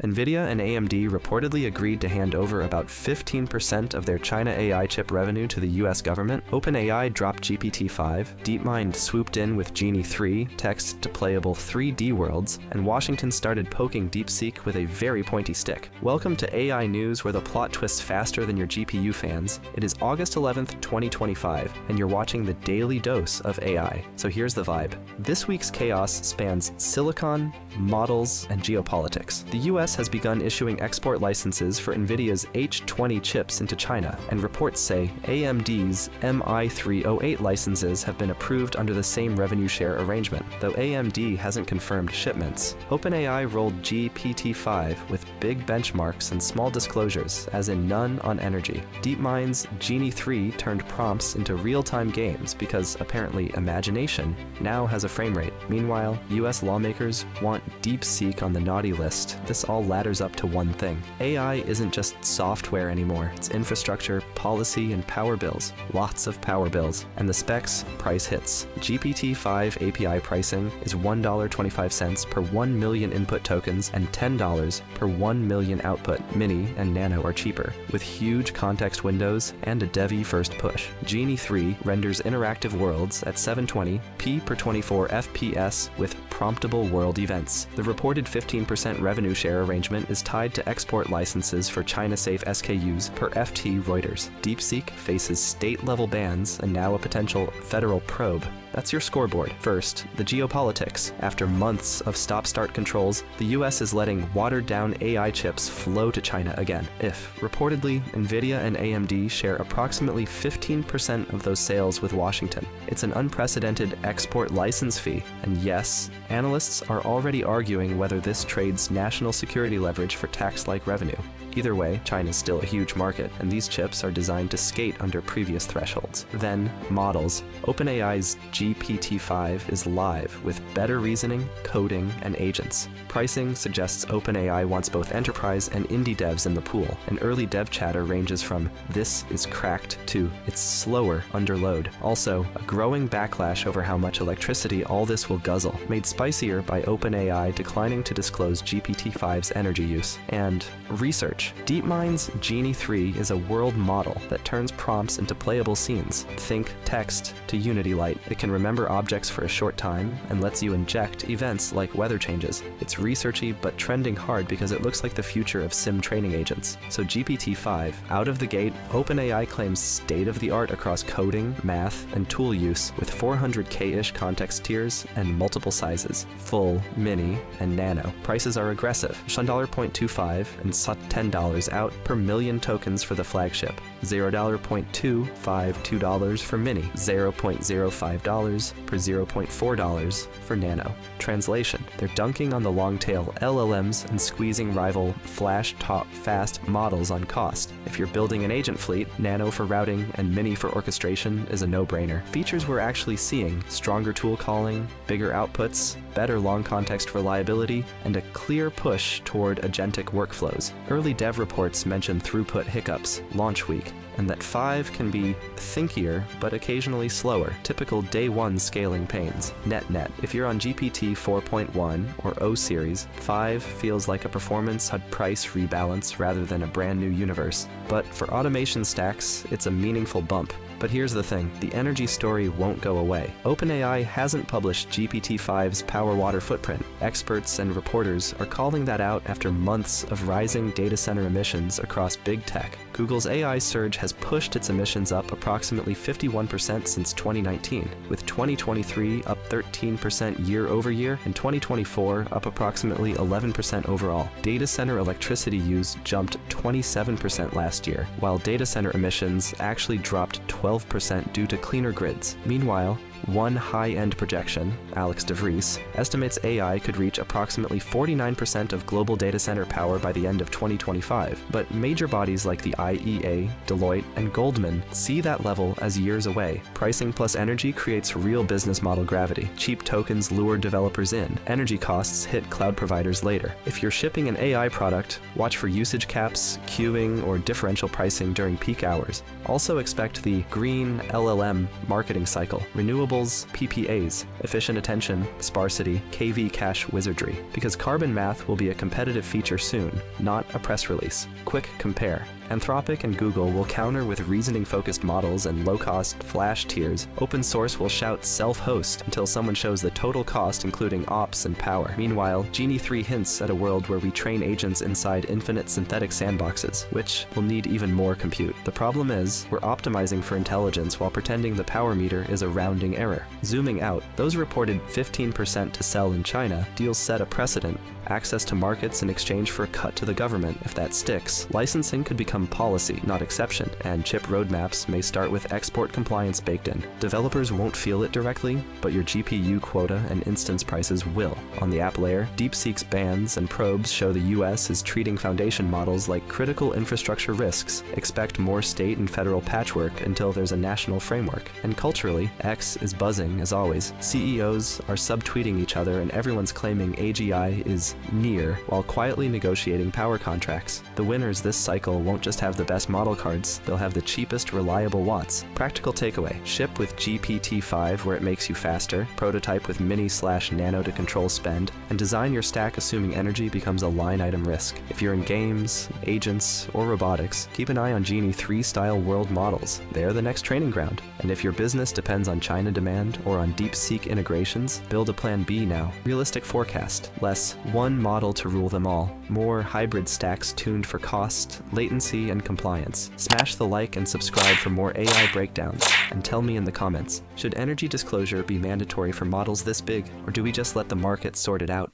Nvidia and AMD reportedly agreed to hand over about 15% of their China AI chip revenue to the US government. OpenAI dropped GPT-5, DeepMind swooped in with Genie 3, text to playable 3D worlds, and Washington started poking DeepSeek with a very pointy stick. Welcome to AI News, where the plot twists faster than your GPU fans. It is August 11th, 2025, and you're watching the daily dose of AI. So here's the vibe. This week's chaos spans silicon, models, and geopolitics. The US has begun issuing export licenses for Nvidia's H20 chips into China, and reports say AMD's MI308 licenses have been approved under the same revenue share arrangement, though AMD hasn't confirmed shipments. OpenAI rolled GPT-5 with big benchmarks and small disclosures, as in none on energy. DeepMind's Genie 3 turned prompts into real-time games because apparently imagination now has a frame rate. Meanwhile, US lawmakers want DeepSeek on the naughty list. This all ladders up to one thing. AI isn't just software anymore. It's infrastructure, policy, and power bills. Lots of power bills. And the specs, price hits. GPT-5 API pricing is $1.25 per 1 million input tokens and $10 per 1 million output. Mini and Nano are cheaper, with huge context windows and a Devi first push. Genie 3 renders interactive worlds at 720p per 24 FPS with promptable world events. The reported 15% revenue share arrangement is tied to export licenses for China-safe SKUs per FT Reuters. DeepSeek faces state-level bans and now a potential federal probe. That's your scoreboard. First, the geopolitics. After months of stop-start controls, the US is letting watered-down AI chips flow to China again. Reportedly, Nvidia and AMD share approximately 15% of those sales with Washington. It's an unprecedented export license fee, and yes, analysts are already arguing whether this trades national security leverage for tax-like revenue. Either way, China's still a huge market, and these chips are designed to skate under previous thresholds. Then, models. OpenAI's GPT-5 is live with better reasoning, coding, and agents. Pricing suggests OpenAI wants both enterprise and indie devs in the pool, and early dev chatter ranges from "this is cracked" to "it's slower under load." Also, a growing backlash over how much electricity all this will guzzle, made spicier by OpenAI declining to disclose GPT-5's energy use. And research. DeepMind's Genie 3 is a world model that turns prompts into playable scenes. Think text to Unity Light. It can remember objects for a short time and lets you inject events like weather changes. It's researchy but trending hard because it looks like the future of sim training agents. So GPT-5, out of the gate, OpenAI claims state-of-the-art across coding, math, and tool use, with 400K-ish context tiers and multiple sizes: full, mini, and nano. Prices are aggressive: $1.25 and $10 out per million tokens for the flagship, $0.252 for mini, $0.05 per $0.4 for nano. Translation: they're dunking on the long-tail LLMs and squeezing rival flash-top-fast models on cost. If you're building an agent fleet, nano for routing and mini for orchestration is a no-brainer. Features we're actually seeing: stronger tool calling, bigger outputs, better long-context reliability, and a clear push toward agentic workflows. Early dev reports mention throughput hiccups, launch week, and that 5 can be thinkier but occasionally slower, typical day one scaling pains. Net, if you're on GPT 4.1 or O series, 5 feels like a performance price rebalance rather than a brand new universe. But for automation stacks, it's a meaningful bump. But here's the thing, the energy story won't go away. OpenAI hasn't published GPT-5's power-water footprint. Experts and reporters are calling that out after months of rising data center emissions across big tech. Google's AI surge has pushed its emissions up approximately 51% since 2019, with 2023 up 13% year over year and 2024 up approximately 11% overall. Data center electricity use jumped 27% last year, while data center emissions actually dropped 12% due to cleaner grids. Meanwhile, one high-end projection, Alex DeVries, estimates AI could reach approximately 49% of global data center power by the end of 2025, but major bodies like the IEA, Deloitte, and Goldman see that level as years away. Pricing plus energy creates real business model gravity. Cheap tokens lure developers in. Energy costs hit cloud providers later. If you're shipping an AI product, watch for usage caps, queuing, or differential pricing during peak hours. Also expect the green LLM marketing cycle. Renewable renewables, PPAs, efficient attention, sparsity, KV cache wizardry. Because carbon math will be a competitive feature soon, not a press release. Quick compare. Anthropic and Google will counter with reasoning-focused models and low-cost flash tiers. Open source will shout self-host until someone shows the total cost including ops and power. Meanwhile, Genie 3 hints at a world where we train agents inside infinite synthetic sandboxes, which will need even more compute. The problem is, we're optimizing for intelligence while pretending the power meter is a rounding error. Zooming out, those reported 15% to sell in China deals set a precedent. Access to markets in exchange for a cut to the government. If that sticks, licensing could become policy, not exception, and chip roadmaps may start with export compliance baked in. Developers won't feel it directly, but your GPU quota and instance prices will. On the app layer, DeepSeek's bans and probes show the US is treating foundation models like critical infrastructure risks. Expect more state and federal patchwork until there's a national framework. And culturally, X is buzzing as always. CEOs are subtweeting each other and everyone's claiming AGI is near while quietly negotiating power contracts. The winners this cycle won't just have the best model cards, they'll have the cheapest reliable watts. Practical takeaway: ship with GPT-5 where it makes you faster, prototype with mini/nano to control spend, and design your stack assuming energy becomes a line item risk. If you're in games, agents, or robotics, keep an eye on Genie 3 style world models. They're the next training ground. And if your business depends on China demand or on DeepSeek integrations, build a plan B now. Realistic forecast: less one model to rule them all, more hybrid stacks tuned for cost, latency, and compliance. Smash the like and subscribe for more AI breakdowns, and tell me in the comments, should energy disclosure be mandatory for models this big, or do we just let the market sort it out?